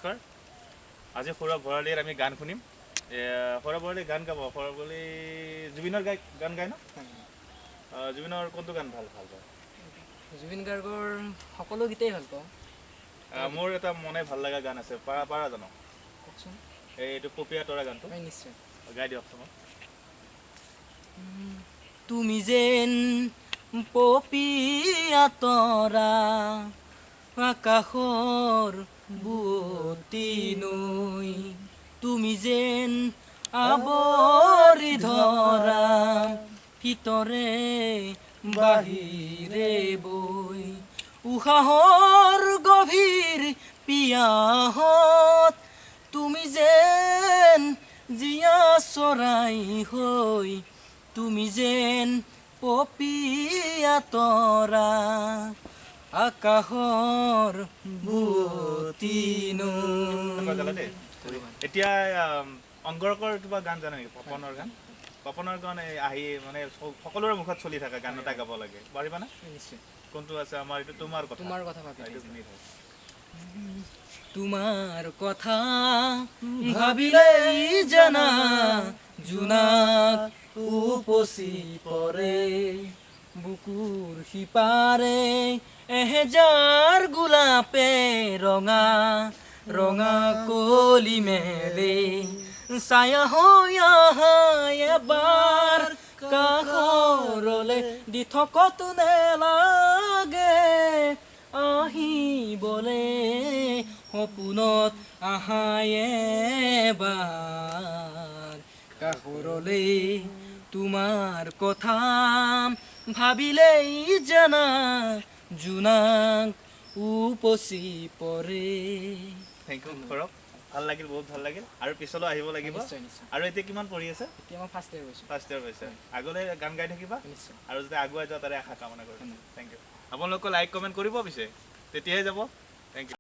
আজি সৌৰভ ভৰালীৰ আমি গান শুনিম। সৌৰভ ভৰালী গান গাব। সৌৰভ ভৰালী জুবিনৰ গান গায় ন? জুবিনৰ কোনটো গান ভাল পায়? জুবিন গাৰ্গৰ সকলো গীতেই ভাল পাওঁ। মোৰ এটা মনে ভাল লগা গান আছে, পাৰা জানো? কওকচোন। এইটো পপীয়া তৰা গানটো নিশ্চয় গাই দিয়কচোন। তুমি যেন পপীয়া তৰা আকাশৰ বুৱতী নৈ, তুমি যেন আৱৰি ধৰা ভিতৰে বাহিৰে বৈ, উশাহৰ গভীৰ পিয়াহত তুমি যেন জীয়া চৰাই হৈ, তুমি যেন পপীয়া তৰা আকাশৰ বুৱতী নৈ। এতিয়া অংগৰকৰ কিবা গান জানে নেকি? পপনৰ গান? পপনৰ গান আহি মানে সকলোৰে মুখত চলি থাকে, গান এটা গাব লাগে, পাৰিবানে? নিশ্চয়। কোনটো আছে? আমাৰ এইটো তোমাৰ কথা ভাবি তোমাৰ কথা ভাবিলেই জানা জোনাক উপচি পৰে, বুকুৰ সিপাৰে এহেজাৰ গোলাপে ৰঙা ৰঙা কলি মেলে, ছায়া হৈ আহা এবাৰ কাষৰলে, দি থকতো নেলাগে আহিবলে, সপোনত আহা এবাৰ কাষৰলে, তোমাৰ কথা ভাবিলেই জানা জোনাক উপচি পৰে। থেংক ইউ সৌৰভ, ভাল লাগিল, বহুত ভাল লাগিল। আৰু পিছলৈ আহিব লাগিব। আৰু এতিয়া কিমান পঢ়ি আছে? এতিয়া মই ফাৰ্ষ্ট ইয়াৰ হৈছে। আগলৈ গান গাই থাকিবা আৰু যদি আগুৱাই যোৱা তাৰে আশা কামনা কৰিম। Thank you. আপোনালোকে লাইক কমেণ্ট কৰিব পিছে, তেতিয়াহে যাব। Thank U.